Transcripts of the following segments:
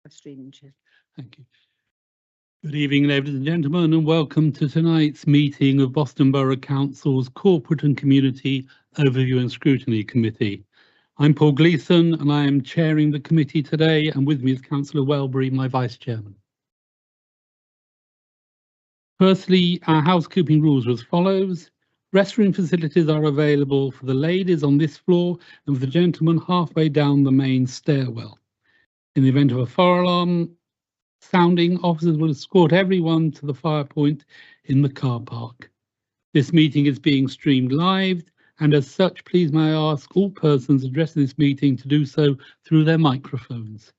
Equestrian, Chair. Thank you. Good evening, ladies and gentlemen, and welcome to tonight's meeting of Boston Borough Council's Corporate and Community Overview and Scrutiny Committee. I'm Paul Gleeson, and I am chairing the committee today, and with me is Councillor Welbury, my Vice Chairman. Firstly, our housekeeping rules are as follows. Restroom facilities are available for the ladies on this floor and for the gentlemen halfway down the main stairwell. In the event of a fire alarm sounding, officers will escort everyone to the fire point in the car park. This meeting is being streamed live, and as such, please may I ask all persons addressing this meeting to do so through their microphones.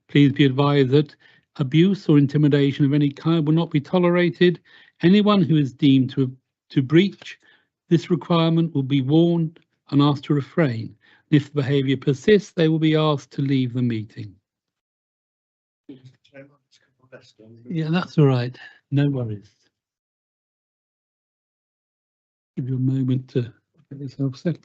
Please be advised that abuse or intimidation of any kind will not be tolerated. Anyone who is deemed to breach this requirement will be warned and asked to refrain. If the behaviour persists, they will be asked to leave the meeting. Yeah, that's all right. No worries. Give you a moment to get yourself settled.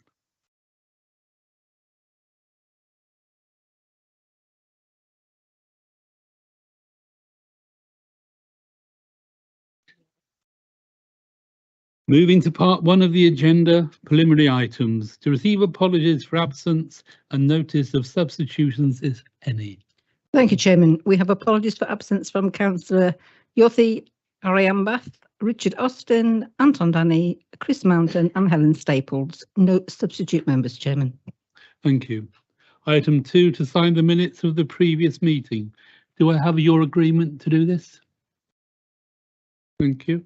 Moving to part one of the agenda, preliminary items. To receive apologies for absence and notice of substitutions, if any. Thank you, Chairman. We have apologies for absence from Councillor Yothi Ariambath, Richard Austin, Anton Danny, Chris Mountain and Helen Staples. No substitute members, Chairman. Thank you. Item 2, to sign the minutes of the previous meeting. Do I have your agreement to do this? Thank you.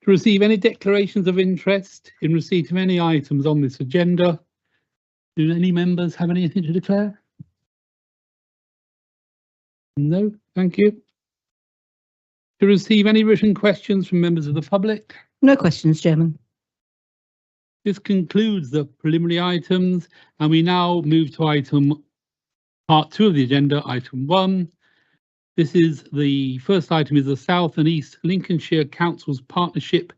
To receive any declarations of interest in receipt of any items on this agenda. Do any members have anything to declare? No, thank you. To receive any written questions from members of the public? No questions, Chairman. This concludes the preliminary items, and we now move to part 2 of the agenda, item 1. This is the first item is the South and East Lincolnshire Council's Partnership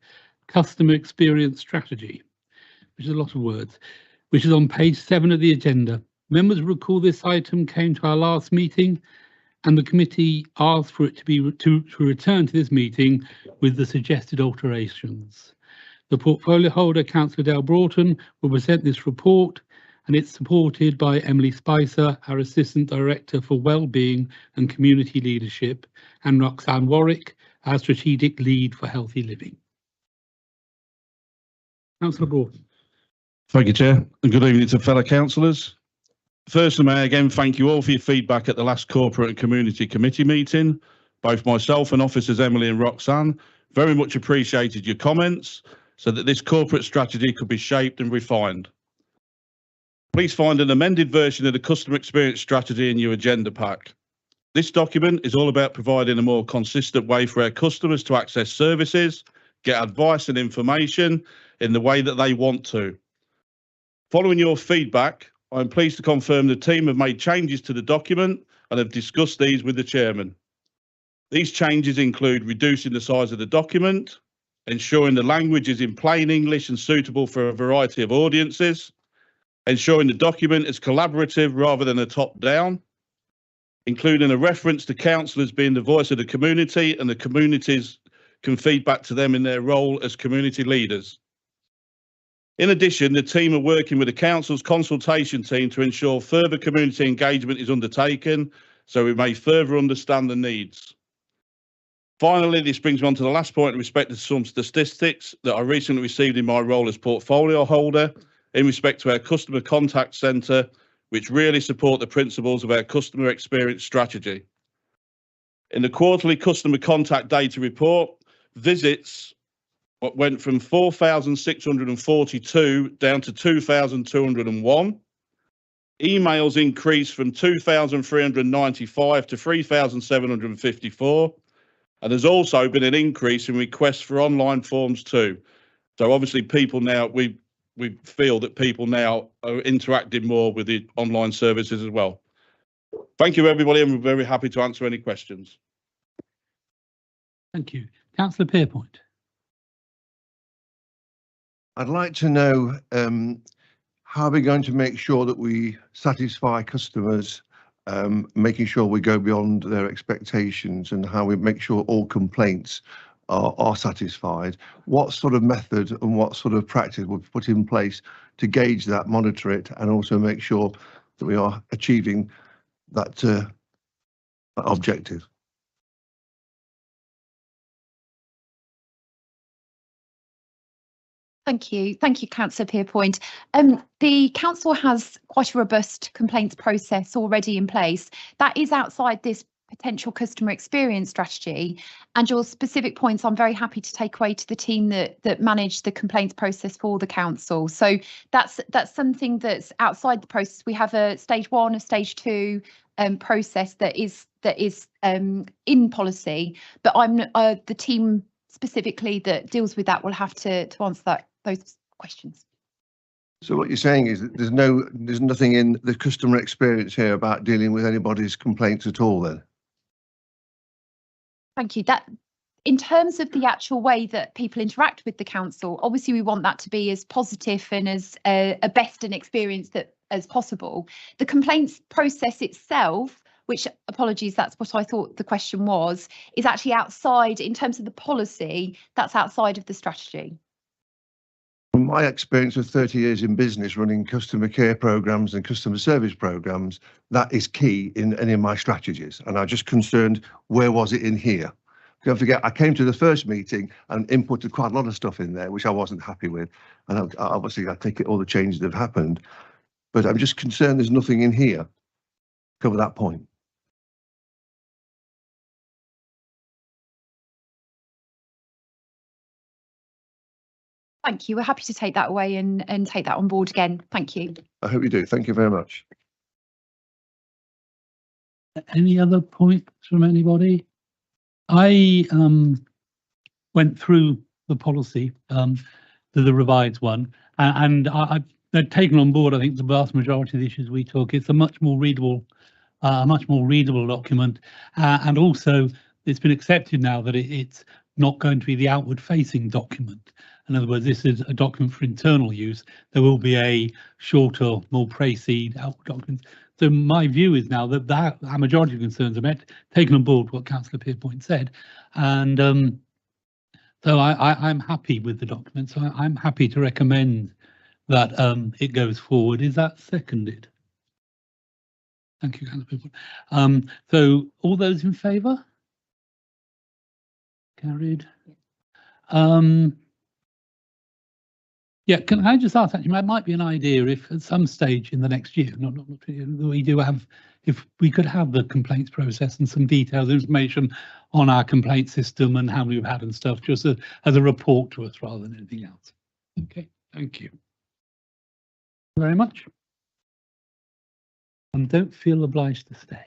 Customer Experience Strategy, which is a lot of words, which is on page 7 of the agenda. Members recall this item came to our last meeting and the committee asked for it to return to this meeting with the suggested alterations. The portfolio holder, Councillor Dale Broughton, will present this report, and it's supported by Emily Spicer, our Assistant Director for Wellbeing and Community Leadership, and Roxanne Warwick, our Strategic Lead for Healthy Living. Councillor Broughton. Thank you, Chair, and good evening to fellow councillors. Firstly, may I again thank you all for your feedback at the last Corporate and Community Committee meeting. Both myself and officers Emily and Roxanne very much appreciated your comments so that this corporate strategy could be shaped and refined. Please find an amended version of the customer experience strategy in your agenda pack. This document is all about providing a more consistent way for our customers to access services, get advice and information in the way that they want to. Following your feedback, I'm pleased to confirm the team have made changes to the document and have discussed these with the chairman. These changes include reducing the size of the document, ensuring the language is in plain English and suitable for a variety of audiences, ensuring the document is collaborative rather than a top-down, including a reference to councillors being the voice of the community and the communities can feed back to them in their role as community leaders. In addition, the team are working with the council's consultation team to ensure further community engagement is undertaken so we may further understand the needs. Finally, this brings me on to the last point in respect to some statistics that I recently received in my role as portfolio holder in respect to our customer contact centre, which really support the principles of our customer experience strategy. In the quarterly customer contact data report, visits went from 4,642 down to 2,201. Emails increased from 2,395 to 3,754. And there's also been an increase in requests for online forms too. So obviously people now, we feel that people now are interacting more with the online services as well. Thank you, everybody, and we're very happy to answer any questions. Thank you. Councillor Pierpoint. I'd like to know how we're going to make sure that we satisfy customers, making sure we go beyond their expectations, and how we make sure all complaints are satisfied. What sort of method and what sort of practice we've put in place to gauge that, monitor it, and also make sure that we are achieving that objective? Thank you, Councillor Pierpoint. The council has quite a robust complaints process already in place that is outside this potential customer experience strategy. And your specific points, I'm very happy to take away to the team that manage the complaints process for the council. So that's something that's outside the process. We have a stage 1, a stage 2 process that is in policy, but I'm the team specifically that deals with that will have to answer those questions. So what you're saying is that there's nothing in the customer experience here about dealing with anybody's complaints at all then? Thank you. That in terms of the actual way that people interact with the council, obviously we want that to be as positive and as a best an experience as possible. The complaints process itself, which, apologies, that's what I thought the question was, is actually outside, in terms of the policy, that's outside of the strategy. From my experience of 30 years in business running customer care programs and customer service programs, that is key in any of my strategies. And I'm just concerned, where was it in here? Don't forget, I came to the first meeting and inputted quite a lot of stuff in there, which I wasn't happy with. And obviously I take it all the changes that have happened, but I'm just concerned there's nothing in here to cover that point. Thank you. We're happy to take that away and take that on board again. Thank you. I hope you do. Thank you very much. Any other points from anybody? I went through the policy, the revised one, and I've taken on board, I think, the vast majority of the issues we took. It's a much more readable document, and also it's been accepted now that it's not going to be the outward-facing document. In other words, this is a document for internal use. There will be a shorter, more précis outward document. So my view is now that our majority of concerns are met, taken on board what Councillor Pierpoint said, and so I'm happy with the document. So I'm happy to recommend that it goes forward. Is that seconded? Thank you, Councillor Pierpoint. So all those in favour? Carried. Yeah, can I just ask, actually, it might be an idea if at some stage in the next year, not we do have, if we could have the complaints process and some detailed information on our complaint system and how many we've had and stuff, just as a report to us rather than anything else. Okay, thank you very much. And don't feel obliged to stay.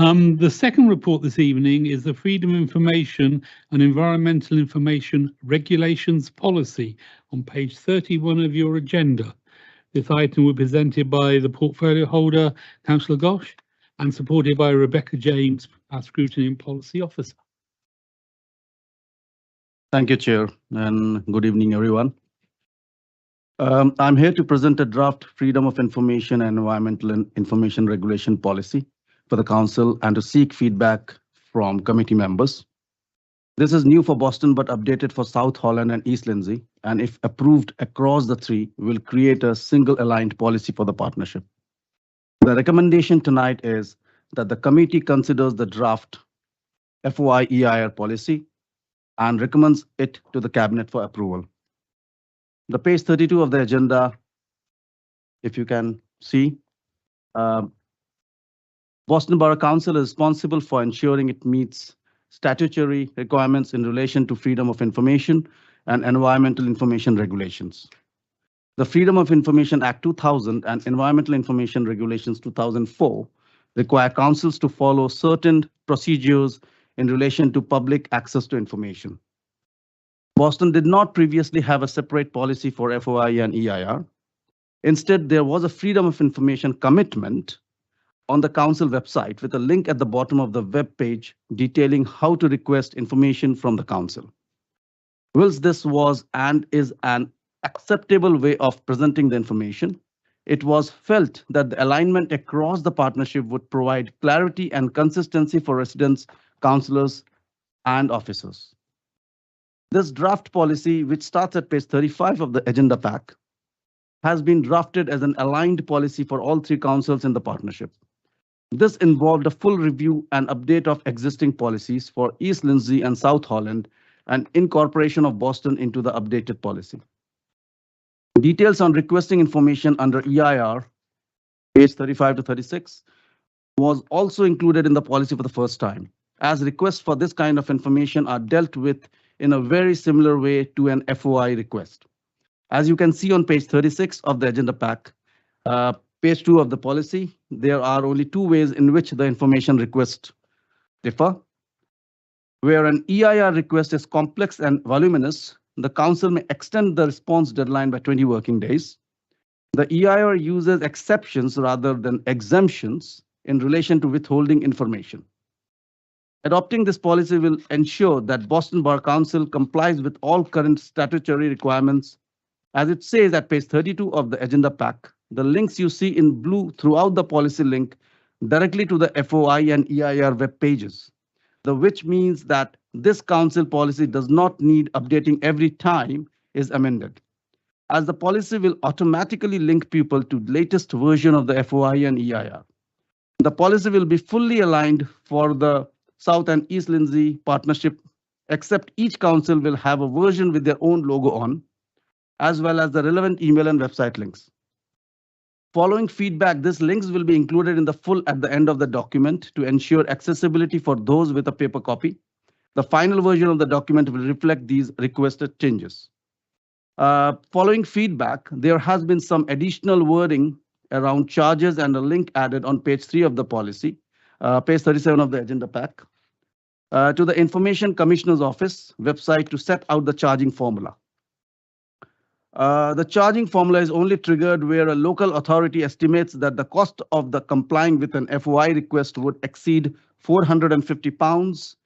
The second report this evening is the Freedom of Information and Environmental Information Regulations Policy on page 31 of your agenda. This item will be presented by the portfolio holder, Councillor Gosh, and supported by Rebecca James, our Scrutiny and Policy Officer. Thank you, Chair, and good evening, everyone. I'm here to present a draft Freedom of Information and Environmental Information Regulation Policy for the Council and to seek feedback from committee members. This is new for Boston but updated for South Holland and East Lindsey, and if approved across the three, will create a single aligned policy for the partnership. The recommendation tonight is that the committee considers the draft FOI-EIR policy and recommends it to the Cabinet for approval. The page 32 of the agenda, if you can see, Boston Borough Council is responsible for ensuring it meets statutory requirements in relation to freedom of information and environmental information regulations. The Freedom of Information Act 2000 and Environmental Information Regulations 2004 require councils to follow certain procedures in relation to public access to information. Boston did not previously have a separate policy for FOI and EIR. Instead, there was a Freedom of Information commitment on the council website with a link at the bottom of the web page detailing how to request information from the council. Whilst this was and is an acceptable way of presenting the information, it was felt that the alignment across the partnership would provide clarity and consistency for residents, councillors, and officers. This draft policy, which starts at page 35 of the agenda pack, has been drafted as an aligned policy for all three councils in the partnership. This involved a full review and update of existing policies for East Lindsey and South Holland and incorporation of Boston into the updated policy. Details on requesting information under EIR, page 35 to 36, was also included in the policy for the first time, as requests for this kind of information are dealt with in a very similar way to an FOI request. As you can see on page 36 of the agenda pack, page 2 of the policy, there are only two ways in which the information requests differ. Where an EIR request is complex and voluminous, the council may extend the response deadline by 20 working days. The EIR uses exceptions rather than exemptions in relation to withholding information. Adopting this policy will ensure that Boston Borough Council complies with all current statutory requirements. As it says at page 32 of the agenda pack, the links you see in blue throughout the policy link directly to the FOI and EIR web pages, which means that this council policy does not need updating every time is amended, as the policy will automatically link people to the latest version of the FOI and EIR. The policy will be fully aligned for the South and East Lindsey partnership, except each council will have a version with their own logo on, as well as the relevant email and website links. Following feedback, these links will be included in the full at the end of the document to ensure accessibility for those with a paper copy. The final version of the document will reflect these requested changes. Following feedback, there has been some additional wording around charges and a link added on page 3 of the policy, page 37 of the agenda pack, to the Information Commissioner's Office website to set out the charging formula. The charging formula is only triggered where a local authority estimates that the cost of the complying with an FOI request would exceed £450,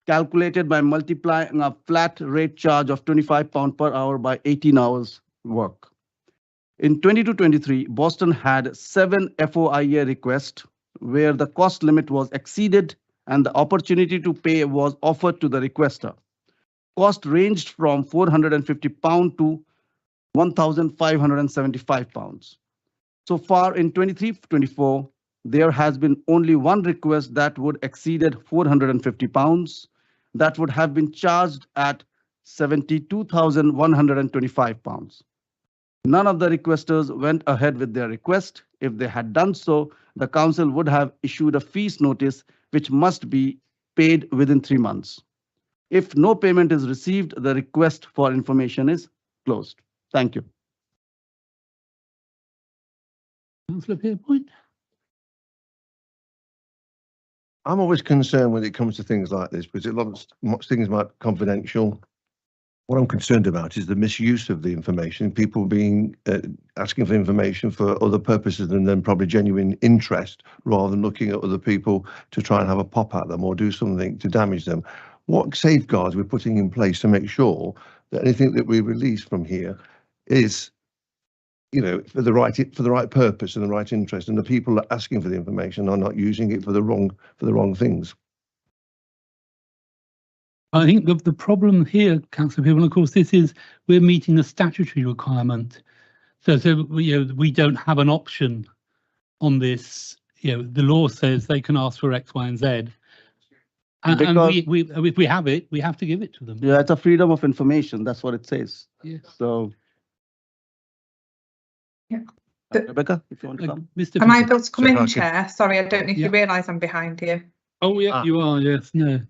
calculated by multiplying a flat rate charge of £25 per hour by 18 hours work. In 22-23, Boston had 7 FOIA requests where the cost limit was exceeded and the opportunity to pay was offered to the requester. Cost ranged from £450 to £1,575. So far in 23-24, there has been only one request that would exceeded £450 that would have been charged at £72,125. None of the requesters went ahead with their request. If they had done so, the council would have issued a fees notice which must be paid within 3 months. If no payment is received, the request for information is closed. Thank you. Councillor Pierpoint. I'm always concerned when it comes to things like this because a lot of things might be confidential. What I'm concerned about is the misuse of the information, people being asking for information for other purposes than then probably genuine interest, rather than looking at other people to try and have a pop at them or do something to damage them. What safeguards we're putting in place to make sure that anything that we release from here is, you know, for the right purpose and the right interest, and the people that are asking for the information are not using it for the wrong things. I think the problem here, Councillor Pierpoint, of course, this is we're meeting a statutory requirement. So we don't have an option on this. The law says they can ask for X, Y, and Z. And if we have it, we have to give it to them. Yeah, it's a freedom of information. That's what it says. Yeah. So. Yeah. Rebecca, if you want to come. Mr. Am I able to come in, Okay. Chair? Sorry, I don't know if Yeah. you realise I'm behind you. Oh, yeah, you are. Yes. No.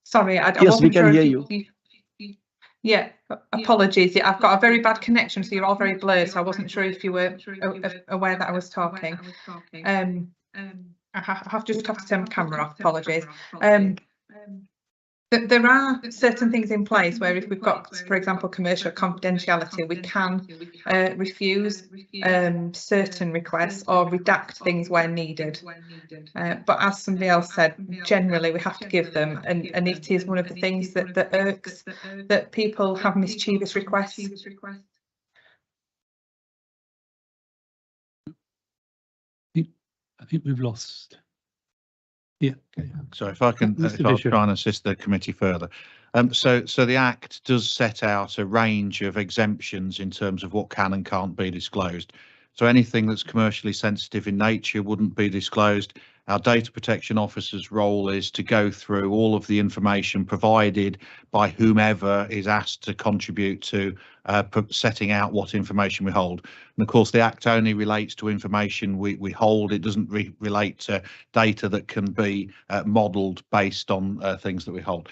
Sorry, I Yes, we wasn't can sure hear if you. Yeah, apologies. Yeah, I've got a very bad connection, so you're all very blurred. So I wasn't sure if you were aware that I was talking. I just have to turn my camera off. Apologies. There are certain things in place where if we've got, for example, commercial confidentiality, we can refuse certain requests or redact things where needed. But as somebody else said, generally we have to give them, and it is one of the things that irks that people have mischievous requests. I think we've lost. Yeah. So if I can, Mr. if I'll Bishop. try and assist the committee further. So the Act does set out a range of exemptions in terms of what can and can't be disclosed. So anything that's commercially sensitive in nature wouldn't be disclosed. Our data protection officer's role is to go through all of the information provided by whomever is asked to contribute to setting out what information we hold. And of course, the Act only relates to information we hold. It doesn't relate to data that can be modelled based on things that we hold.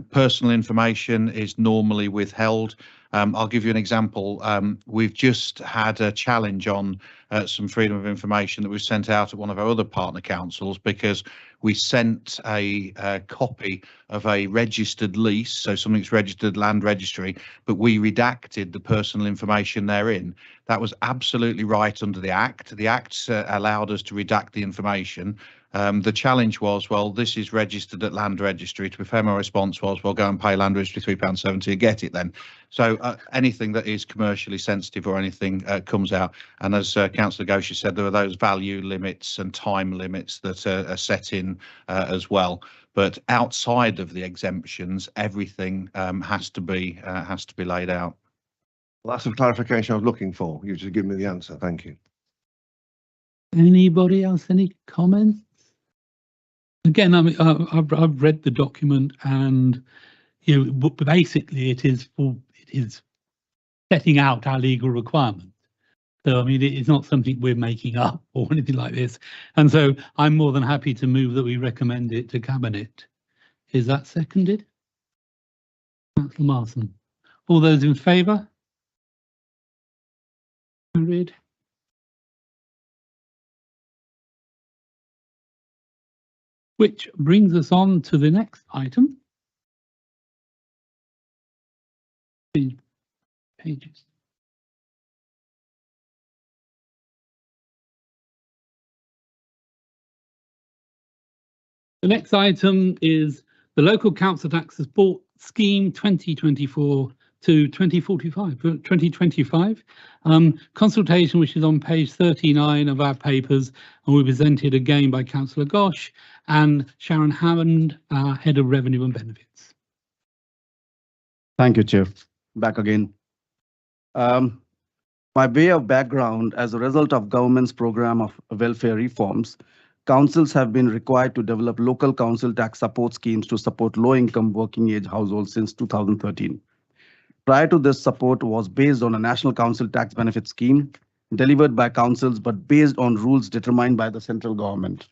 Personal information is normally withheld. I'll give you an example. We've just had a challenge on some freedom of information that we've sent out at one of our other partner councils because we sent a copy of a registered lease, so something's registered land registry, but we redacted the personal information therein. That was absolutely right under the Act. The Act allowed us to redact the information. The challenge was, well, this is registered at land registry. To be fair, my response was, well, go and pay land registry £3.70 and get it then. So anything that is commercially sensitive or anything comes out. And as Councillor Gosha said, there are those value limits and time limits that are set in as well. But outside of the exemptions, everything has to be laid out. Well, that's the clarification I was looking for. You just give me the answer. Thank you. Anybody else? Any comments? Again, I mean, I've read the document, and but basically it is setting out our legal requirements. So I mean, it's not something we're making up or anything like this. And so I'm more than happy to move that we recommend it to Cabinet. Is that seconded? Councillor Marson. All those in favour? Carried. Which brings us on to the next item. Pages. The next item is the Local Council Tax Support Scheme 2024 to 2025 consultation, which is on page 39 of our papers, and we presented again by Councillor Gosh and Sharon Hammond, our Head of Revenue and Benefits. Thank you, Chair. Back again. By way of background, as a result of government's program of welfare reforms, councils have been required to develop local council tax support schemes to support low-income working-age households since 2013. Prior to this, support was based on a national council tax benefit scheme delivered by councils, but based on rules determined by the central government.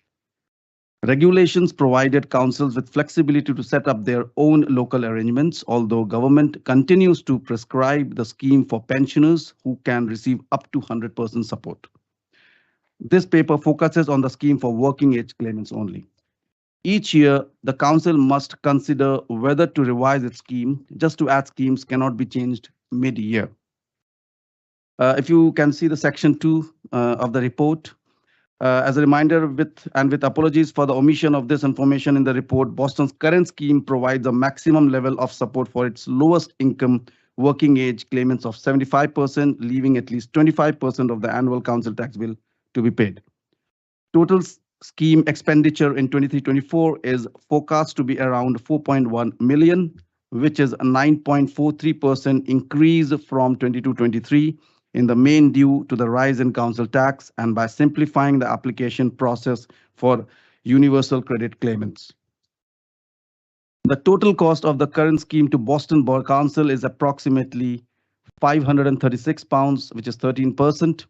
Regulations provided councils with flexibility to set up their own local arrangements, although government continues to prescribe the scheme for pensioners who can receive up to 100% support. This paper focuses on the scheme for working age claimants only. Each year, the council must consider whether to revise its scheme. Just to add, schemes cannot be changed mid-year. If you can see the section 2 of the report. As a reminder, with apologies for the omission of this information in the report, Boston's current scheme provides a maximum level of support for its lowest income working age claimants of 75%, leaving at least 25% of the annual council tax bill to be paid. Total scheme expenditure in 23-24 is forecast to be around 4.1 million, which is a 9.43% increase from 22-23, in the main due to the rise in council tax and by simplifying the application process for universal credit claimants. The total cost of the current scheme to Boston Borough Council is approximately £536, which is 13%.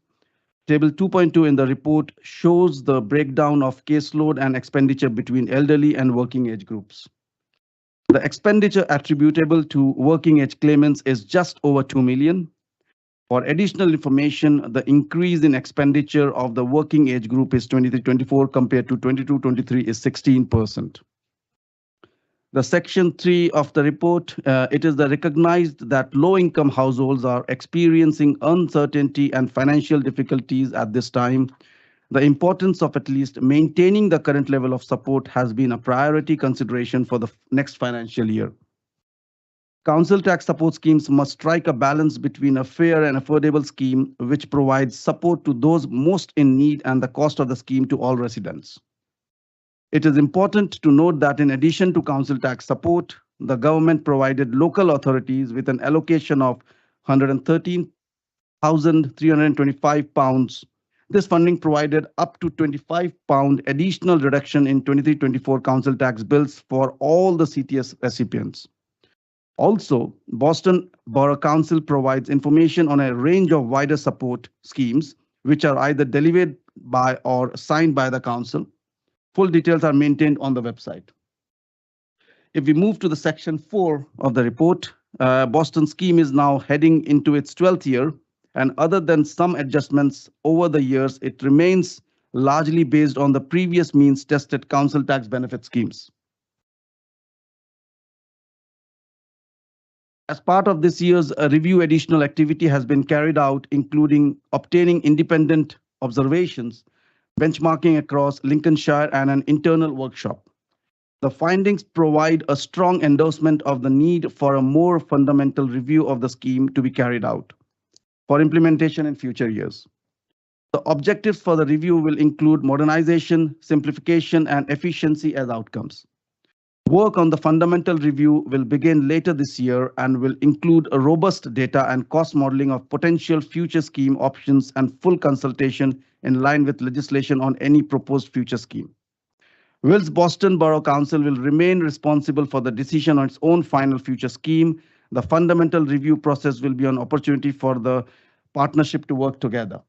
Table 2.2 in the report shows the breakdown of caseload and expenditure between elderly and working age groups. The expenditure attributable to working age claimants is just over 2 million. For additional information, the increase in expenditure of the working age group is 23-24 compared to 22-23 is 16%. The section 3 of the report, it is recognized that low-income households are experiencing uncertainty and financial difficulties at this time. The importance of at least maintaining the current level of support has been a priority consideration for the next financial year. Council tax support schemes must strike a balance between a fair and affordable scheme which provides support to those most in need and the cost of the scheme to all residents. It is important to note that in addition to council tax support, the government provided local authorities with an allocation of £113,325. This funding provided up to £25 additional reduction in 23-24 council tax bills for all the CTS recipients. Also, Boston Borough Council provides information on a range of wider support schemes, which are either delivered by or signed by the council. Full details are maintained on the website. If we move to the section 4 of the report, Boston scheme is now heading into its 12th year, and other than some adjustments over the years, it remains largely based on the previous means tested council tax benefit schemes. As part of this year's review, additional activity has been carried out, including obtaining independent observations, benchmarking across Lincolnshire, and an internal workshop. The findings provide a strong endorsement of the need for a more fundamental review of the scheme to be carried out for implementation in future years. The objectives for the review will include modernization, simplification, and efficiency as outcomes. Work on the fundamental review will begin later this year and will include a robust data and cost modeling of potential future scheme options and full consultation in line with legislation on any proposed future scheme. Whilst Boston Borough Council will remain responsible for the decision on its own final future scheme, the fundamental review process will be an opportunity for the partnership to work together.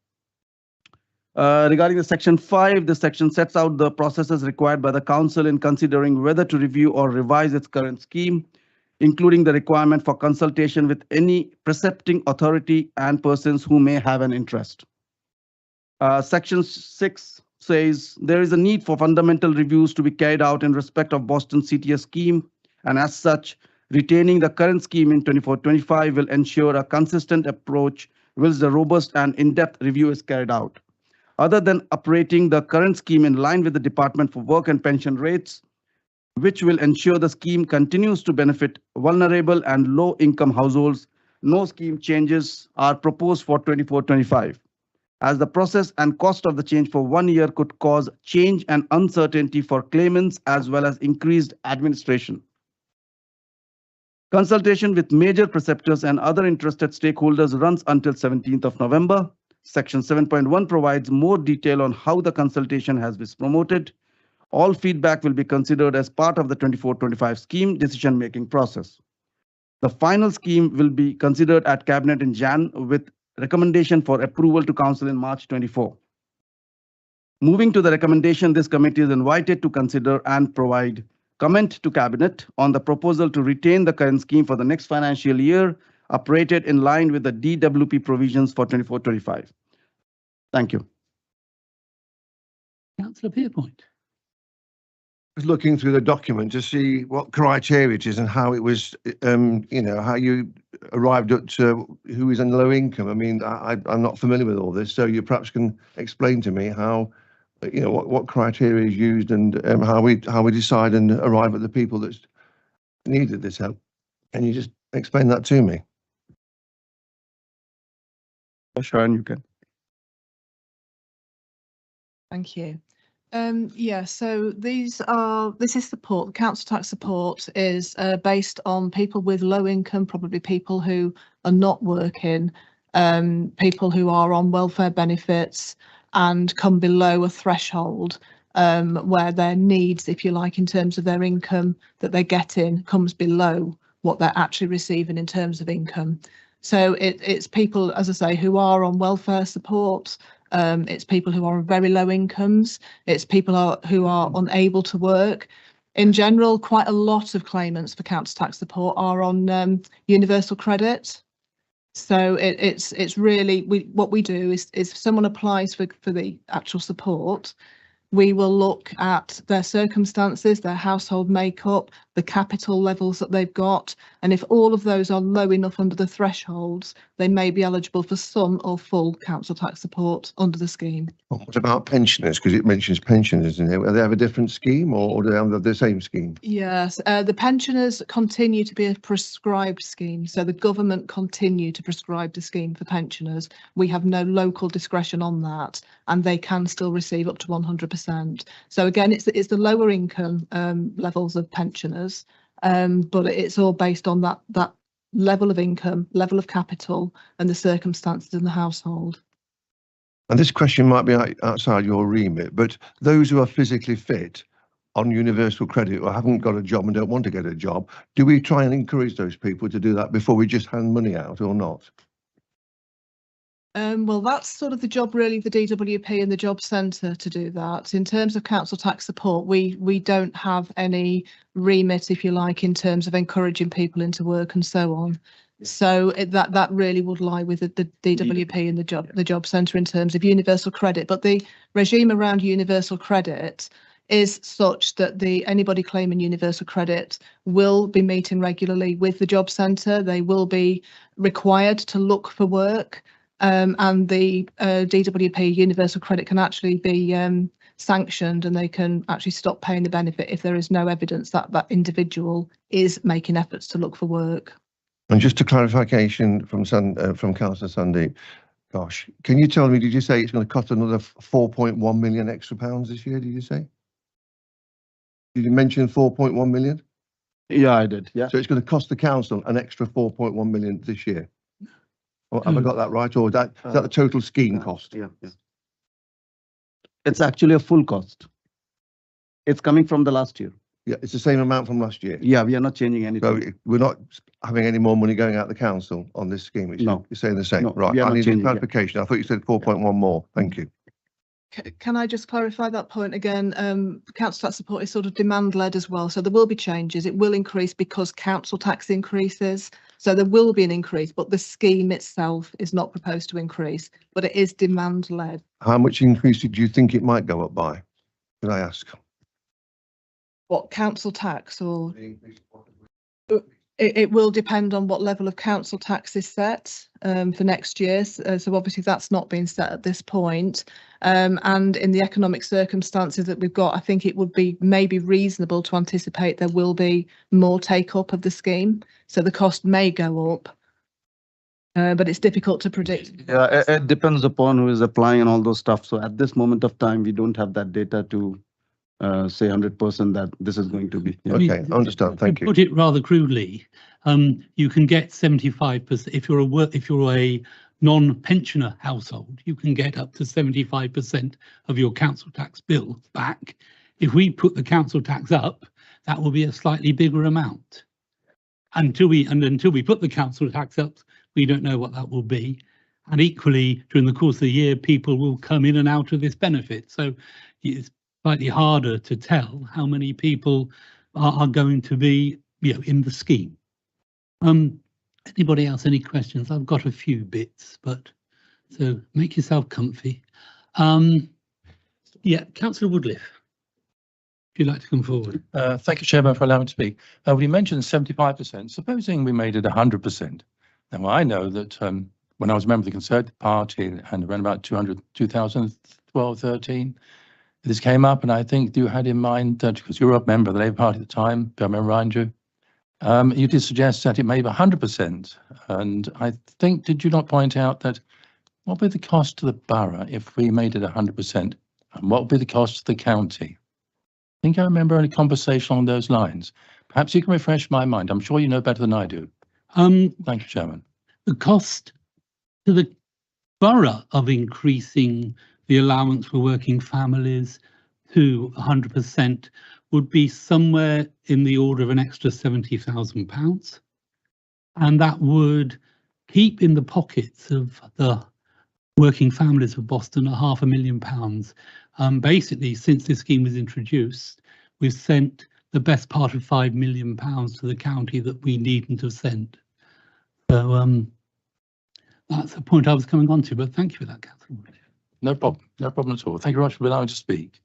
Regarding the section 5, this section sets out the processes required by the council in considering whether to review or revise its current scheme, including the requirement for consultation with any precepting authority and persons who may have an interest. Section 6 says there is a need for fundamental reviews to be carried out in respect of Boston CTS scheme, and as such, retaining the current scheme in 24-25 will ensure a consistent approach whilst the robust and in-depth review is carried out. Other than operating the current scheme in line with the Department for Work and Pension rates, which will ensure the scheme continues to benefit vulnerable and low-income households, no scheme changes are proposed for 24-25. As the process and cost of the change for 1 year could cause change and uncertainty for claimants as well as increased administration. Consultation with major preceptors and other interested stakeholders runs until 17th of November. Section 7.1 provides more detail on how the consultation has been promoted. All feedback will be considered as part of the 24-25 scheme decision-making process. The final scheme will be considered at Cabinet in Jan with recommendation for approval to Council in March 24. Moving to the recommendation, this committee is invited to consider and provide comment to Cabinet on the proposal to retain the current scheme for the next financial year, operated in line with the DWP provisions for 24-25. Thank you. Councillor Pierpoint. I was looking through the document to see what criteria it is and how it was, how you arrived at who is in low income. I mean, I'm not familiar with all this, so you perhaps can explain to me how, what criteria is used and how we decide and arrive at the people that needed this help. Can you just explain that to me? Sharon, you can. Thank you. So this is support. Council tax support is based on people with low income, probably people who are not working, people who are on welfare benefits and come below a threshold where their needs, if you like, in terms of their income that they're getting comes below what they're actually receiving in terms of income. So it's people, as I say, who are on welfare support. It's people who are on very low incomes. It's people who are unable to work. In general, quite a lot of claimants for council tax support are on universal credit. So it's really what we do is if someone applies for the actual support, we will look at their circumstances, their household makeup, the capital levels that they've got, and if all of those are low enough under the thresholds, they may be eligible for some or full council tax support under the scheme. What about pensioners? Because it mentions pensioners in here. Do they have a different scheme or do they have the same scheme? Yes, the pensioners continue to be a prescribed scheme. So the government continue to prescribe the scheme for pensioners. We have no local discretion on that, and they can still receive up to 100%. So again, it's the lower income levels of pensioners, but it's all based on that level of income, level of capital, and the circumstances in the household. And this question might be outside your remit, but those who are physically fit on universal credit or haven't got a job and don't want to get a job, do we try and encourage those people to do that before we just hand money out or not? Well, that's sort of the job really of the DWP and the job centre to do that. In terms of council tax support, we don't have any remit, if you like, in terms of encouraging people into work and so on. So that really would lie with the DWP and the job centre in terms of universal credit. But the regime around universal credit is such that anybody claiming universal credit will be meeting regularly with the job centre. They will be required to look for work. And the DWP universal credit can actually be sanctioned, and they can actually stop paying the benefit if there is no evidence that that individual is making efforts to look for work. And just a clarification from Councillor Sandeep, gosh, can you tell me, did you say it's going to cost another 4.1 million extra pounds this year, did you say? Did you mention 4.1 million? Yeah, I did. Yeah. So it's going to cost the council an extra 4.1 million this year? Or have I got that right? Or is that the total scheme cost? Yeah. It's actually a full cost. It's coming from the last year. Yeah, it's the same amount from last year. Yeah, we are not changing anything. So we're not having any more money going out the council on this scheme. No. You're saying the same, No, right? we are I not need changing, clarification. I thought you said 4.1 more. Thank you. Can I just clarify that point again? Council tax support is sort of demand led as well. So there will be changes. It will increase because council tax increases. So there will be an increase, but the scheme itself is not proposed to increase, but it is demand led. How much increase do you think it might go up by? Can I ask? What, council tax or? It will depend on what level of council tax is set for next year. So obviously that's not been set at this point. And in the economic circumstances that we've got, I think it would be maybe reasonable to anticipate there will be more take up of the scheme. So the cost may go up, but it's difficult to predict. Yeah, it depends upon who is applying and all those stuff. So at this moment of time, we don't have that data to say 100% that this is going to be. Yeah. Okay, I understand. Thank you. To put it rather crudely, you can get 75% if you're a non-pensioner household. You can get up to 75% of your council tax bill back. If we put the council tax up, that will be a slightly bigger amount. Until we put the council tax up, we don't know what that will be. And equally, during the course of the year, people will come in and out of this benefit. So it's slightly harder to tell how many people are going to be, in the scheme. Anybody else, any questions? I've got a few bits, but so make yourself comfy. Yeah, Councillor Woodliff, if you'd like to come forward. Thank you, Chairman, for allowing me to speak. We mentioned 75%. Supposing we made it 100%. Now, I know that when I was a member of the Conservative Party and around about 2012, 13, this came up, and I think you had in mind that because you were a member of the Labour Party at the time, I remind you, you did suggest that it may be 100%. And I think, did you not point out that what would be the cost to the borough if we made it 100%? And what would be the cost to the county? I think I remember a conversation along those lines. Perhaps you can refresh my mind. I'm sure you know better than I do. Thank you, Chairman. The cost to the borough of increasing the allowance for working families to 100% would be somewhere in the order of an extra £70,000. And that would keep in the pockets of the working families of Boston £500,000. Basically, since this scheme was introduced, we've sent the best part of £5 million to the county that we needn't have sent. So that's the point I was coming on to, but thank you for that, Councillor. No problem at all. Thank you very much for allowing me to speak.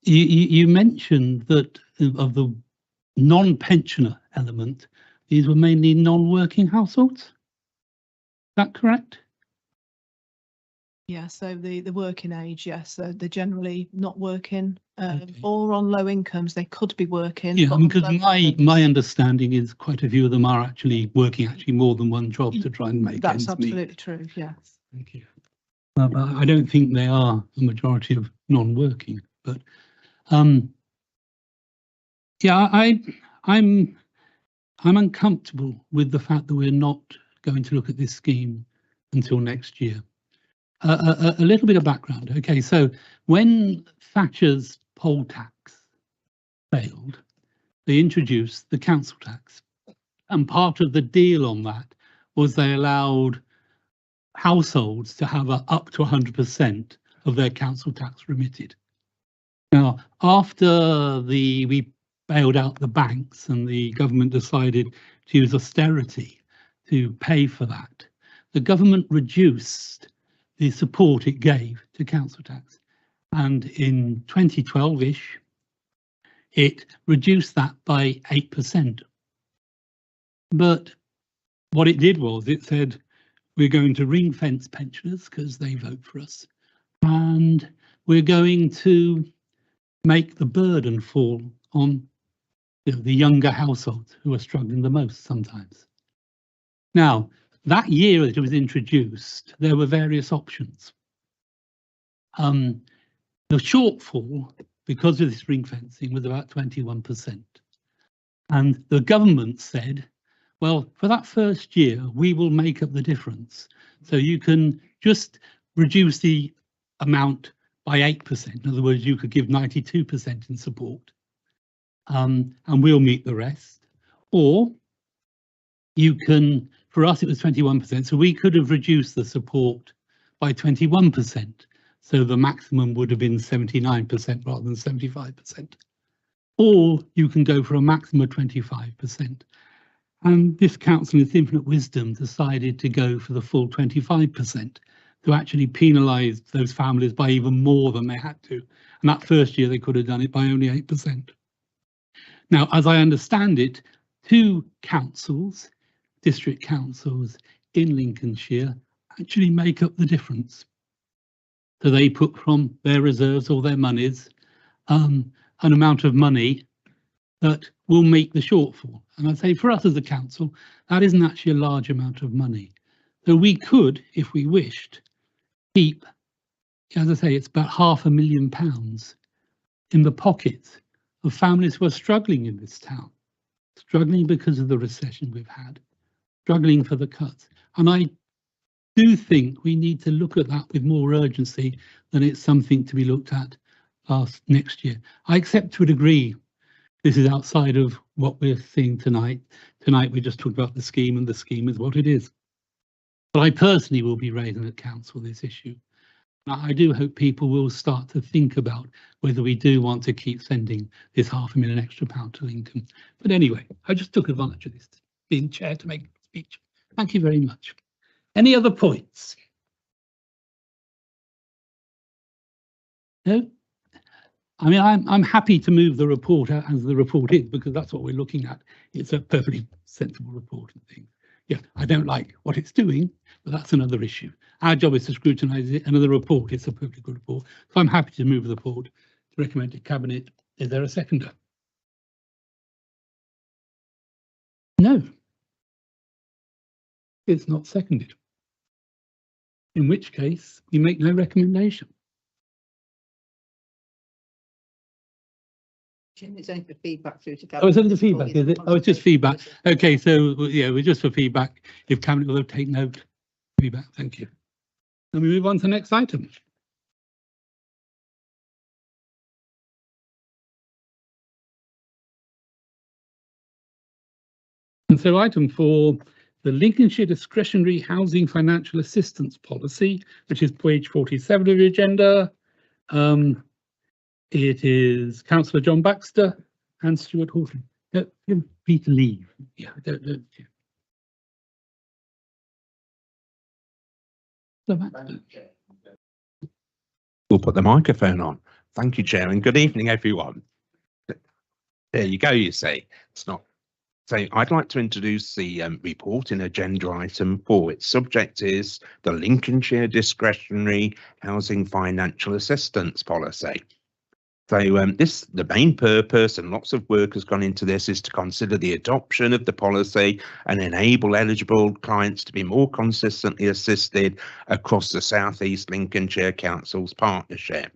You mentioned that of the non-pensioner element, these were mainly non-working households. Is that correct? Yeah, so the working age, yes, so they're generally not working, Okay. or on low incomes. They could be working. Yeah, but on because low my incomes. understanding is quite a few of them are actually working more than one job to try and make That's ends absolutely meet. true. Yes. Thank you. But I don't think they are a majority of non-working, but yeah, I'm uncomfortable with the fact that we're not going to look at this scheme until next year. A little bit of background. Okay, so when Thatcher's poll tax failed, they introduced the council tax. And part of the deal on that was they allowed households to have up to 100% of their council tax remitted. Now, after we bailed out the banks and the government decided to use austerity to pay for that, the government reduced the support it gave to council tax. And in 2012-ish, it reduced that by 8%. But what it did was it said, we're going to ring fence pensioners because they vote for us. And we're going to make the burden fall on the younger households who are struggling the most sometimes. Now, that year that it was introduced, there were various options. The shortfall, because of this ring fencing, was about 21%. And the government said, well, for that first year, we will make up the difference. So you can just reduce the amount by 8%. In other words, you could give 92% in support, and we'll meet the rest. Or you can, for us, it was 21%. So we could have reduced the support by 21%. So the maximum would have been 79% rather than 75%. Or you can go for a maximum of 25%. And this council, in its infinite wisdom, decided to go for the full 25%, to actually penalise those families by even more than they had to. And that first year, they could have done it by only 8%. Now, as I understand it, 2 councils, district councils in Lincolnshire, actually make up the difference. So they put from their reserves or their monies an amount of money that will make the shortfall. And I'd say for us as a council, that isn't actually a large amount of money. So we could, if we wished, keep, as I say, it's about £500,000 in the pockets of families who are struggling in this town, struggling because of the recession we've had, struggling for the cuts. And I do think we need to look at that with more urgency than it's something to be looked at next year. I accept to a degree this is outside of what we're seeing tonight. Tonight we just talked about the scheme, and the scheme is what it is. But I personally will be raising at council this issue. Now, I do hope people will start to think about whether we do want to keep sending this £500,000 extra to Lincoln. But anyway, I just took advantage of this being chair to make a speech. Thank you very much. Any other points? No? I mean, I'm happy to move the report out as the report is, because that's what we're looking at. It's a perfectly sensible report and things. Yeah, I don't like what it's doing, but that's another issue. Our job is to scrutinise it. Another report, it's a perfectly good report. So I'm happy to move the report to recommend to Cabinet. Is there a seconder? No. It's not seconded. In which case, we make no recommendation. It's only for feedback through to Oh, it's only the feedback, is it? Oh, it's just feedback. Okay, so yeah, we're just for feedback. If Cabinet will take note, feedback. Thank you. Then we move on to the next item. And so item 4, the Lincolnshire Discretionary Housing Financial Assistance Policy, which is page 47 of the agenda. It is Councillor John Baxter and Stuart Horton. No, Peter leave. Yeah, don't. Yeah. So Baxter. We'll put the microphone on. Thank you, Chair, and good evening, everyone. There you go, you see. It's not. So I'd like to introduce the report in agenda item 4. Its subject is the Lincolnshire Discretionary Housing Financial Assistance Policy. So the main purpose, and lots of work has gone into this, is to consider the adoption of the policy and enable eligible clients to be more consistently assisted across the South East Lincolnshire Council's partnership.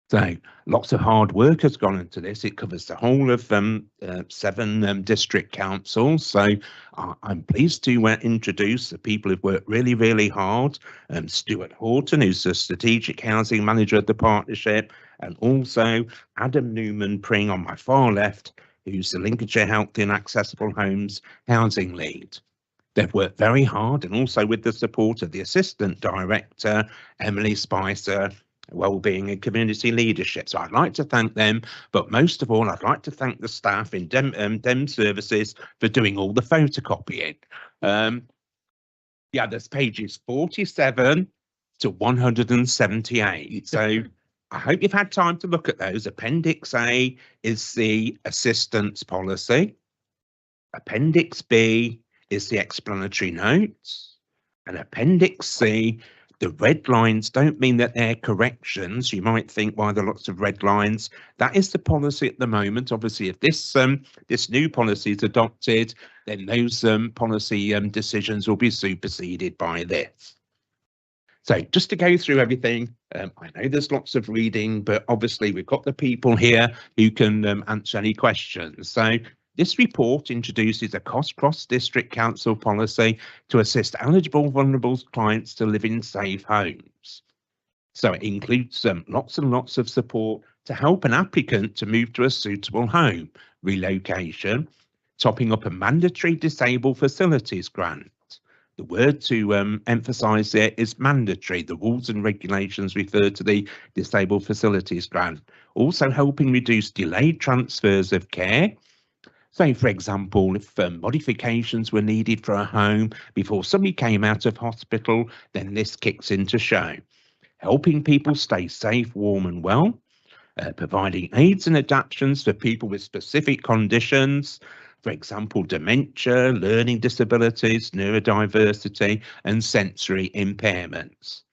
So lots of hard work has gone into this. It covers the whole of 7 district councils. So I'm pleased to introduce the people who've worked really, really hard. Stuart Horton, who's the Strategic Housing Manager of the partnership, and also Adam Newman-Pring on my far left, who's the Lincolnshire Healthy and Accessible Homes Housing Lead. They've worked very hard, and also with the support of the Assistant Director, Emily Spicer, Wellbeing and Community Leadership. So I'd like to thank them, but most of all, I'd like to thank the staff in Dem Services for doing all the photocopying. Yeah, there's pages 47 to 178. So I hope you've had time to look at those. Appendix A is the assistance policy. Appendix B is the explanatory notes. And Appendix C, the red lines don't mean that they're corrections. You might think, why there are lots of red lines? That is the policy at the moment. Obviously, if this new policy is adopted, then those policy decisions will be superseded by this. So just to go through everything, I know there's lots of reading, but obviously we've got the people here who can answer any questions. So this report introduces a cross-district council policy to assist eligible vulnerable clients to live in safe homes. So it includes lots and lots of support to help an applicant to move to a suitable home, relocation, topping up a mandatory disabled facilities grant. The word to emphasise there is mandatory. The rules and regulations refer to the disabled facilities grant. Also helping reduce delayed transfers of care. So, for example, if modifications were needed for a home before somebody came out of hospital, then this kicks into show. Helping people stay safe, warm and well. Providing aids and adaptations for people with specific conditions. For example, dementia, learning disabilities, neurodiversity and sensory impairments.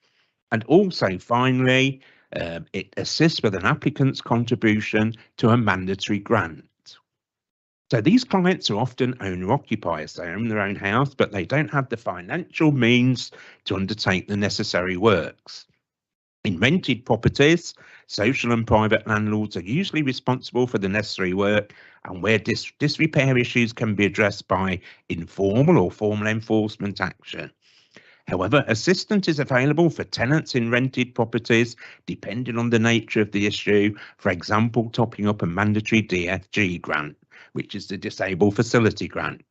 And also, finally, it assists with an applicant's contribution to a mandatory grant. So these clients are often owner-occupiers. They own their own house, but they don't have the financial means to undertake the necessary works. In rented properties, social and private landlords are usually responsible for the necessary work, and where disrepair issues can be addressed by informal or formal enforcement action. However, assistance is available for tenants in rented properties, depending on the nature of the issue, for example, topping up a mandatory DFG grant, which is the Disabled Facility Grant.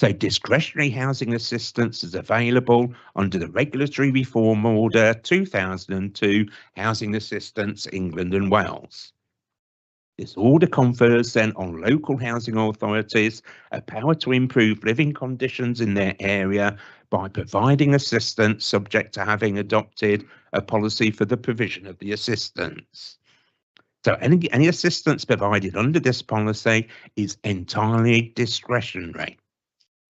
So discretionary housing assistance is available under the Regulatory Reform Order 2002 Housing Assistance England and Wales. This order confers then on local housing authorities a power to improve living conditions in their area by providing assistance subject to having adopted a policy for the provision of the assistance. So any assistance provided under this policy is entirely discretionary.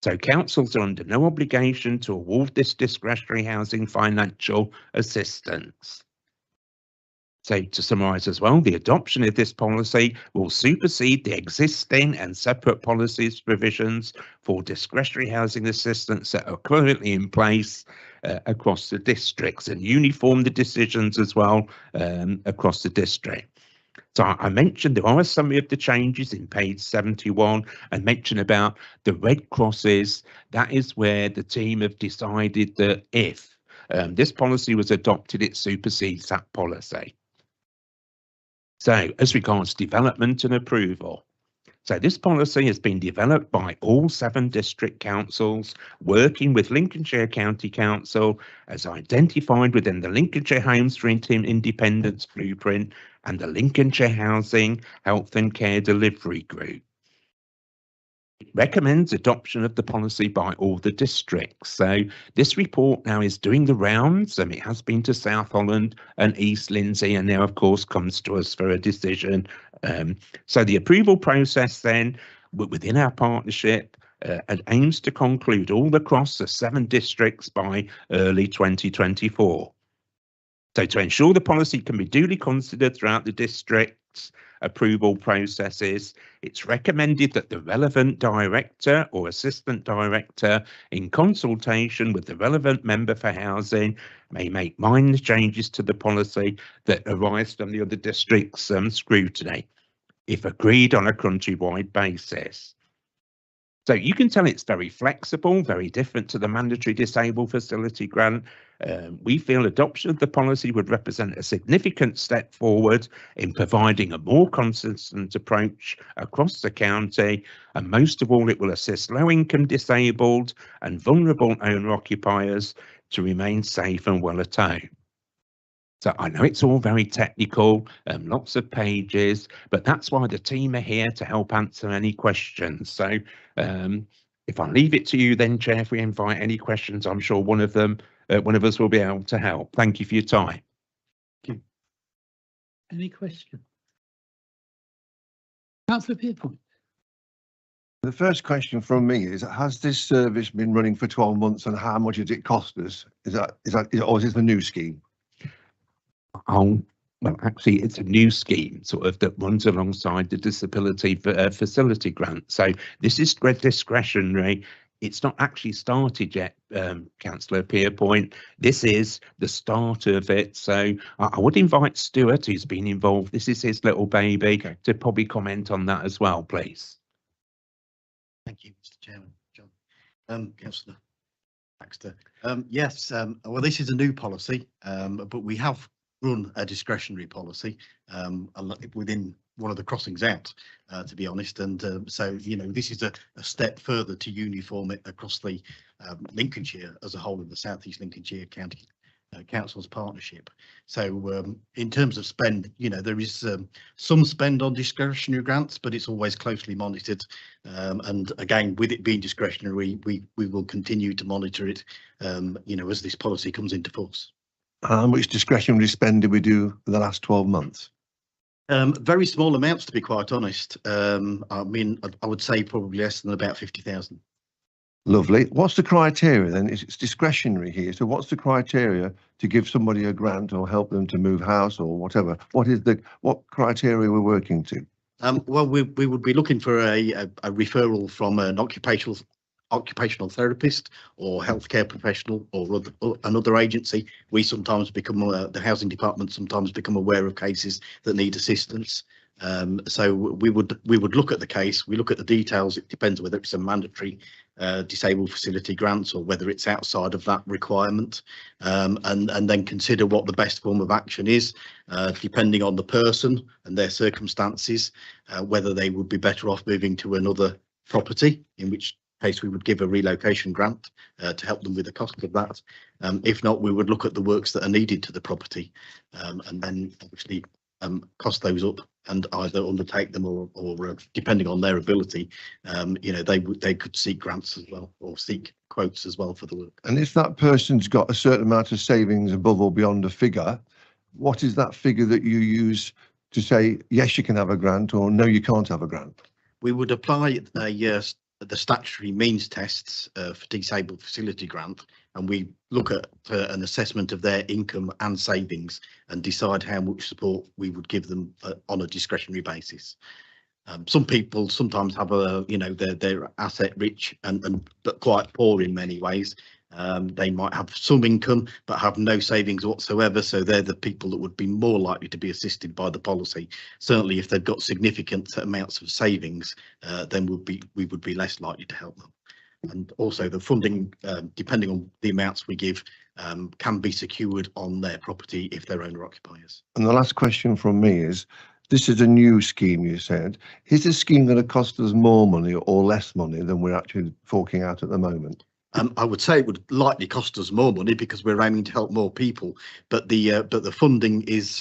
So councils are under no obligation to award this discretionary housing financial assistance. So to summarise as well, the adoption of this policy will supersede the existing and separate policies provisions for discretionary housing assistance that are currently in place across the districts, and uniform the decisions as well across the district. So I mentioned there are some of the changes in page 71 and mentioned about the red crosses. That is where the team have decided that if this policy was adopted, it supersedes that policy. So as regards development and approval. So this policy has been developed by all 7 district councils working with Lincolnshire County Council as identified within the Lincolnshire Homes for Independence Blueprint and the Lincolnshire Housing, Health and Care Delivery Group. It recommends adoption of the policy by all the districts. So this report now is doing the rounds, and it has been to South Holland and East Lindsey, and now of course comes to us for a decision. So the approval process then within our partnership and aims to conclude all across the 7 districts by early 2024. So to ensure the policy can be duly considered throughout the district's approval processes, it's recommended that the relevant director or assistant director, in consultation with the relevant member for housing, may make minor changes to the policy that arise from the other district's scrutiny, if agreed on a countrywide basis. So you can tell it's very flexible, very different to the mandatory disabled facility grant. We feel adoption of the policy would represent a significant step forward in providing a more consistent approach across the county, and most of all, it will assist low-income disabled and vulnerable owner-occupiers to remain safe and well at home. So I know it's all very technical, lots of pages, but that's why the team are here to help answer any questions. So if I leave it to you then, Chair, if we invite any questions, I'm sure one of us will be able to help. Thank you for your time. Thank you. Any questions? Councillor Pierpoint. The first question from me is, has this service been running for 12 months and how much has it cost us? Or is this a new scheme? Well, actually, it's a new scheme sort of that runs alongside the disability facility grant. So this is discretionary. It's not actually started yet, Councillor Pierpoint. This is the start of it. So I would invite Stuart, who's been involved. This is his little baby, to probably comment on that as well, please. Thank you, Mr. Chairman. John. Councillor Baxter. Yes, well, this is a new policy, but we have run a discretionary policy within one of the crossings out, to be honest, and so this is a step further to uniform it across the Lincolnshire as a whole, in the South East Lincolnshire County Council's partnership. So in terms of spend, there is some spend on discretionary grants, but it's always closely monitored, and again, with it being discretionary, we will continue to monitor it as this policy comes into force. How much discretionary spend did we do for the last 12 months? Very small amounts, to be quite honest. I mean, I would say probably less than about 50,000. Lovely. What's the criteria then? It's discretionary here. So what's the criteria to give somebody a grant or help them to move house or whatever? What criteria we're working to? Well, we would be looking for a referral from an occupational therapist or healthcare professional or another agency. We sometimes become the housing department sometimes become aware of cases that need assistance. So we would look at the case. We look at the details. It depends whether it's a mandatory disabled facility grant or whether it's outside of that requirement, and then consider what the best form of action is, depending on the person and their circumstances, whether they would be better off moving to another property, in which case we would give a relocation grant to help them with the cost of that. If not, we would look at the works that are needed to the property, and then obviously cost those up and either undertake them or depending on their ability, they could seek grants as well or seek quotes as well for the work. And if that person's got a certain amount of savings above or beyond a figure, what is that figure that you use to say yes you can have a grant or no you can't have a grant? We would apply the statutory means tests for disabled facility grant, and we look at an assessment of their income and savings and decide how much support we would give them on a discretionary basis. Some people sometimes have they're asset rich but quite poor in many ways. They might have some income but have no savings whatsoever, so they're the people that would be more likely to be assisted by the policy. Certainly if they've got significant amounts of savings, then we would be less likely to help them. And also the funding, depending on the amounts we give, can be secured on their property if they're owner occupiers. And the last question from me is, this is a new scheme, you said. Is this scheme going to cost us more money or less money than we're actually forking out at the moment? I would say it would likely cost us more money because we're aiming to help more people, but the funding is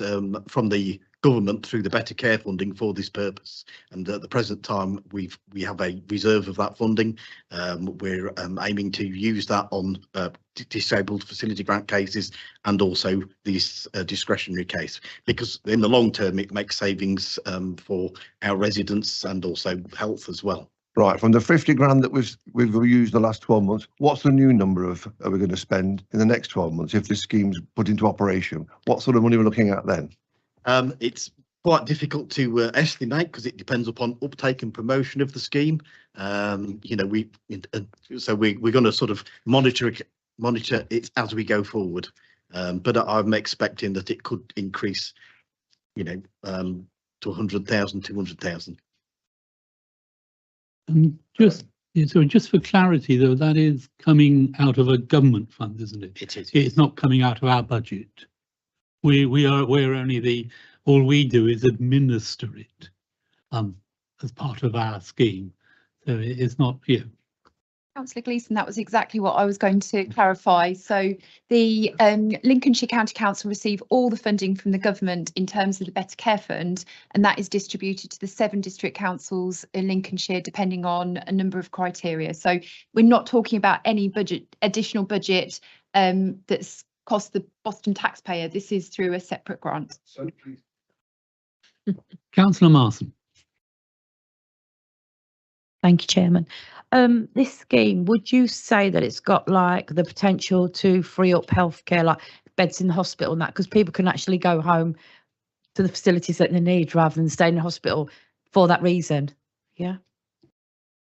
from the government through the Better Care funding for this purpose. And at the present time, we have a reserve of that funding. We're aiming to use that on disabled facility grant cases and also this discretionary case, because in the long term it makes savings for our residents and also health as well. Right, from the 50 grand that we've used the last 12 months, what's the new number are we going to spend in the next 12 months if this scheme's put into operation? What sort of money are we looking at then? It's quite difficult to estimate because it depends upon uptake and promotion of the scheme. You know, we're going to sort of monitor it as we go forward. But I'm expecting that it could increase, you know, to 100,000, 200,000. Just for clarity, though, that is coming out of a government fund, isn't it? It is. It's not coming out of our budget. We're only all we do is administer it as part of our scheme. So it's not, yeah. Councillor Gleeson, that was exactly what I was going to clarify. So the Lincolnshire County Council receive all the funding from the government in terms of the Better Care Fund, and that is distributed to the 7 district councils in Lincolnshire depending on a number of criteria. So we're not talking about any additional budget that's cost the Boston taxpayer. This is through a separate grant. Councillor Marson. Thank you, Chairman. This scheme, would you say that it's got like the potential to free up healthcare, like beds in the hospital and that, because people can actually go home to the facilities that they need rather than stay in the hospital for that reason? Yeah.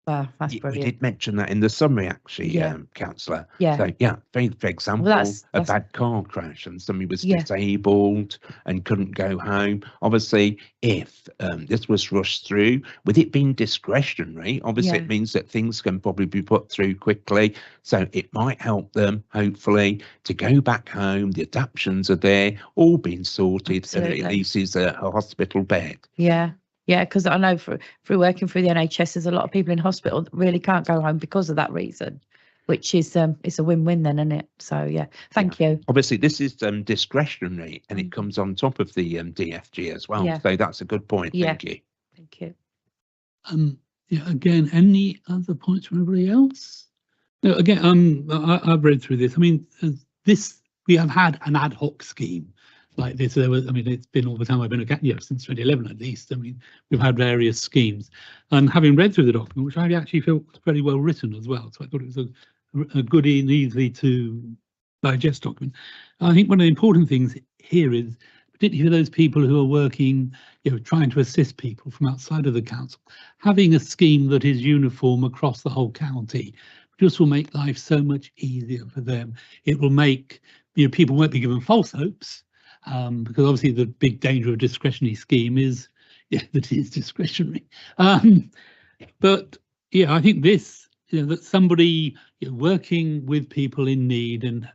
Wow, that's We brilliant. did mention that in the summary, actually, Yeah. Councillor. Yeah. So, yeah, for example, that's- a bad car crash and somebody was Yeah. disabled and couldn't go home. Obviously, if this was rushed through, with it being discretionary, obviously Yeah. it means that things can probably be put through quickly. So it might help them, hopefully, to go back home. The adaptions are there, all being sorted, and it Absolutely. at least is a hospital bed. Yeah. Yeah, because I know through working through the NHS, there's a lot of people in hospital that really can't go home because of that reason, which is it's a win-win then, isn't it? So yeah, thank you. Obviously, this is discretionary and it comes on top of the DFG as well. Yeah. So that's a good point. Yeah. Thank you. Thank you. Yeah, again, any other points from everybody else? No, again, I've read through this. I mean, we have had an ad hoc scheme like this. It's been all the time I've been since 2011 at least. I mean, we've had various schemes, and having read through the document, which I actually feel was very well written as well, so I thought it was a good and easily to digest document. I think one of the important things here is, particularly for those people who are working, trying to assist people from outside of the council, having a scheme that is uniform across the whole county just will make life so much easier for them. It will make people won't be given false hopes. Because obviously the big danger of a discretionary scheme is that it is discretionary. But yeah, I think this, that somebody working with people in need and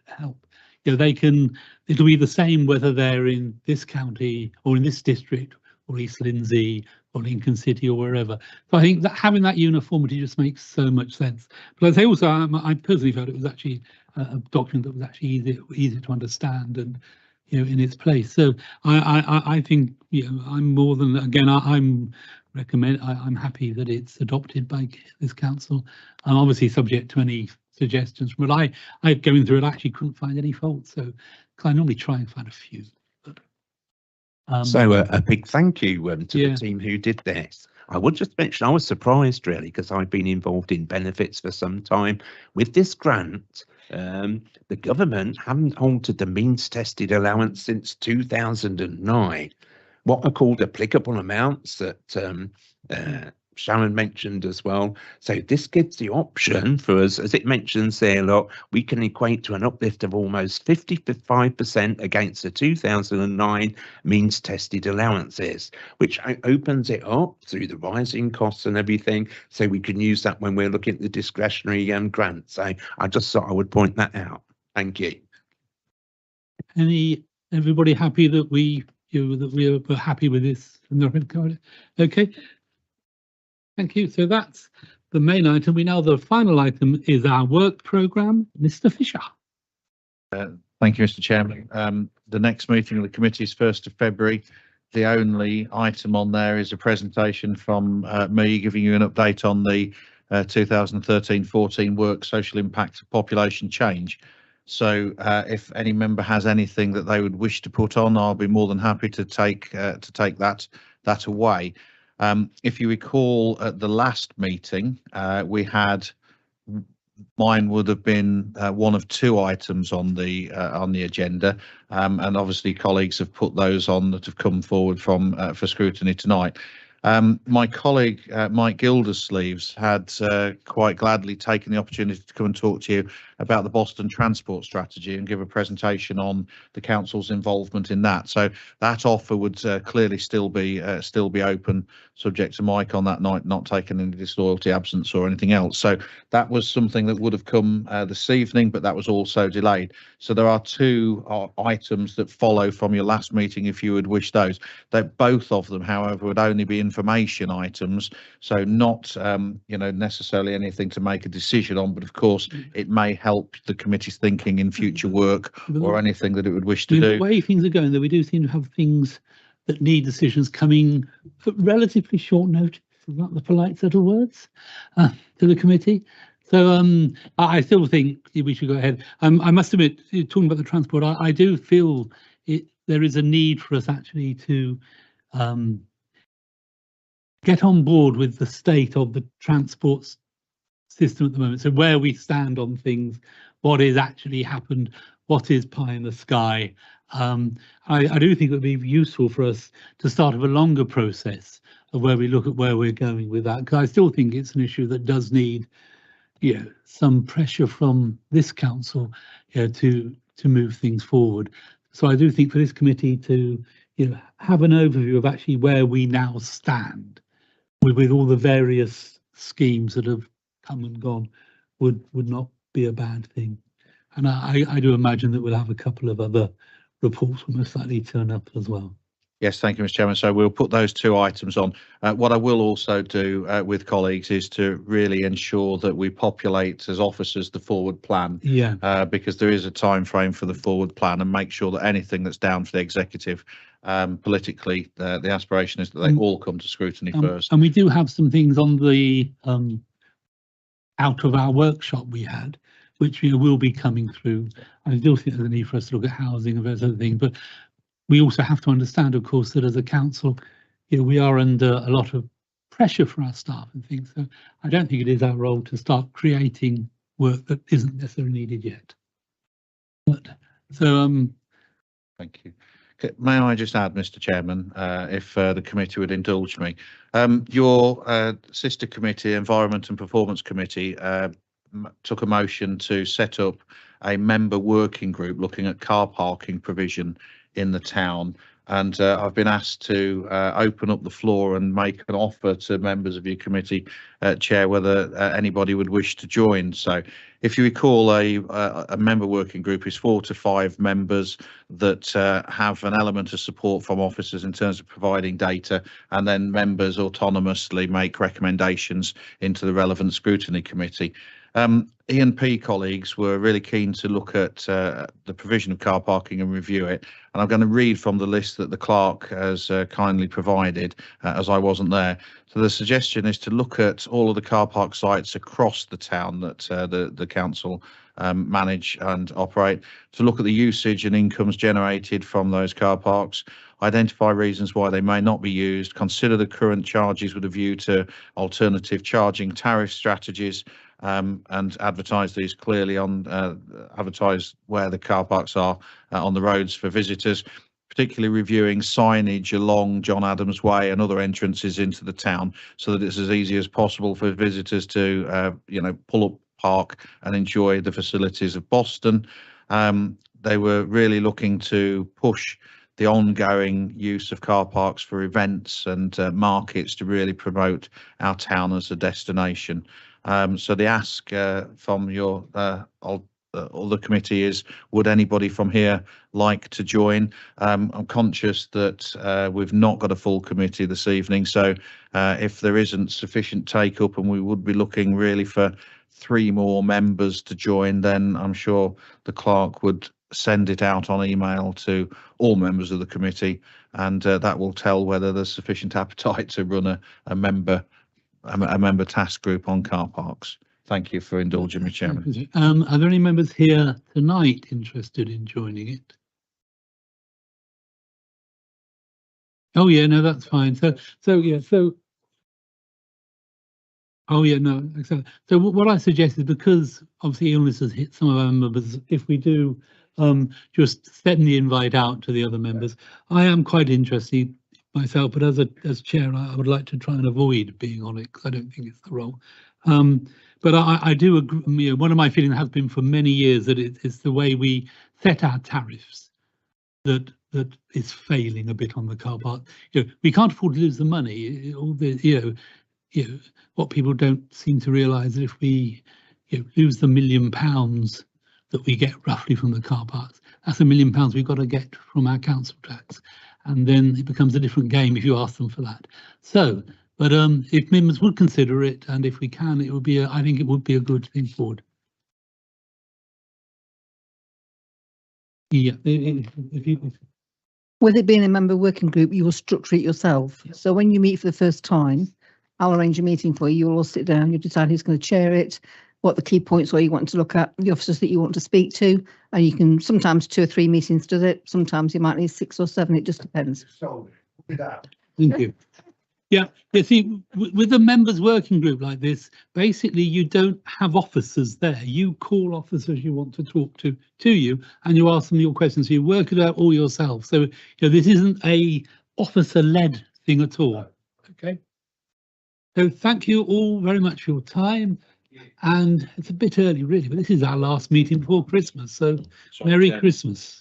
help, it'll be the same whether they're in this county or in this district or East Lindsey or Lincoln City or wherever. So I think that having that uniformity just makes so much sense. But I say also, I personally felt it was actually a document that was actually easy to understand and in its place. So I think I'm more than, again, I'm happy that it's adopted by this council. I'm obviously subject to any suggestions, but I going through it, I actually couldn't find any faults. So I normally try and find a few. But, so a big thank you to the team who did this. I would just mention I was surprised really, because I've been involved in benefits for some time. With this grant, the government haven't altered the means tested allowance since 2009. What are called applicable amounts that Sharon mentioned as well. So this gives the option for us, as it mentions there, we can equate to an uplift of almost 55% against the 2009 means tested allowances, which opens it up through the rising costs and everything. So we can use that when we're looking at the discretionary grant. So I just thought I would point that out. Thank you. Everybody happy that we are happy with this? Okay. Thank you. So that's the main item. The final item is our work programme. Mr. Fisher. Thank you, Mr. Chairman. The next meeting of the committee is 1st of February the only item on there is a presentation from me giving you an update on the 2013-14 work social impact of population change. So if any member has anything that they would wish to put on, I'll be more than happy to take that away. If you recall, at the last meeting, we had, mine would have been one of two items on the agenda, and obviously colleagues have put those on that have come forward from for scrutiny tonight. My colleague Mike Gildersleeves had quite gladly taken the opportunity to come and talk to you about the Boston transport strategy and give a presentation on the council's involvement in that. So that offer would clearly still be open, subject to Mike on that night not taking any disloyalty, absence or anything else. So that was something that would have come this evening, but that was also delayed. So there are two items that follow from your last meeting if you would wish those. That both of them, however, would only be information items, so not necessarily anything to make a decision on, but of course it may help the committee's thinking in future work or anything that it would wish to do. The way things are going, though, we do seem to have things that need decisions coming at relatively short notice, is that the polite set of words, to the committee. So I still think we should go ahead. I must admit, talking about the transport, I do feel there is a need for us actually to get on board with the state of the transport system at the moment. So where we stand on things, what is actually happened, what is pie in the sky. I do think it would be useful for us to start with a longer process of where we look at where we're going with that, because I still think it's an issue that does need some pressure from this council to move things forward. So I do think for this committee to have an overview of actually where we now stand with all the various schemes that have come and gone would not be a bad thing. And I do imagine that we'll have a couple of other reports will most likely turn up as well. Yes, thank you, Mr. Chairman. So we'll put those two items on. What I will also do with colleagues is to really ensure that we populate as officers the forward plan. Because there is a time frame for the forward plan, and make sure that anything that's down for the executive politically, the aspiration is that they all come to scrutiny first. And we do have some things on the out of our workshop we had, which will be coming through. I still think there's a need for us to look at housing and various other things, but we also have to understand, of course, that as a council, we are under a lot of pressure for our staff and things. So I don't think it is our role to start creating work that isn't necessarily needed yet. But so thank you. May I just add, Mr. Chairman, if the committee would indulge me, your sister committee, Environment and Performance Committee, took a motion to set up a member working group looking at car parking provision in the town, and I've been asked to open up the floor and make an offer to members of your committee, Chair, whether anybody would wish to join. So if you recall, a member working group is 4 to 5 members that have an element of support from officers in terms of providing data, and then members autonomously make recommendations into the relevant scrutiny committee. E&P colleagues were really keen to look at the provision of car parking and review it. And I'm going to read from the list that the clerk has kindly provided, as I wasn't there. So the suggestion is to look at all of the car park sites across the town that the council manage and operate, to look at the usage and incomes generated from those car parks, identify reasons why they may not be used, consider the current charges with a view to alternative charging tariff strategies, and advertise these clearly on advertise where the car parks are on the roads for visitors, particularly reviewing signage along John Adams Way and other entrances into the town, so that it's as easy as possible for visitors to pull up, park and enjoy the facilities of Boston. They were really looking to push the ongoing use of car parks for events and markets to really promote our town as a destination. So the ask from your other committee is, would anybody from here like to join? I'm conscious that we've not got a full committee this evening, so if there isn't sufficient take up and we would be looking really for 3 more members to join, then I'm sure the clerk would send it out on email to all members of the committee, and that will tell whether there's sufficient appetite to run a member task group on car parks. Thank you for indulging me, Chairman. Are there any members here tonight interested in joining it? Oh yeah, no, that's fine. Oh yeah, no, exactly. So what I suggest is, because obviously illness has hit some of our members, if we do just send the invite out to the other members. I am quite interested myself, but as chair, I would like to try and avoid being on it because I don't think it's the role. But I do agree. You know, one of my feelings has been for many years that it's the way we set our tariffs that is failing a bit on the car park. You know, we can't afford to lose the money. All the you know, what people don't seem to realise that if we lose the £1 million that we get roughly from the car parks, that's £1 million we've got to get from our council tax, and then it becomes a different game if you ask them for that. So, but if members would consider it, and if we can, it would be I think it would be a good thing forward. Yeah, With it being a member working group, you will structure it yourself. So when you meet for the first time, I'll arrange a meeting for you. You'll all sit down, you decide who's going to chair it, what the key points are you want to look at, the officers that you want to speak to, and you can sometimes 2 or 3 meetings does it. Sometimes you might need 6 or 7. It just depends. thank you. Yeah, you see, with a members working group like this, basically you don't have officers there. You call officers you want to talk to you, and you ask them your questions. So you work it out all yourself. So this isn't a officer-led thing at all. Okay. So thank you all very much for your time. And it's a bit early, really, but this is our last meeting before Christmas. So Merry Christmas.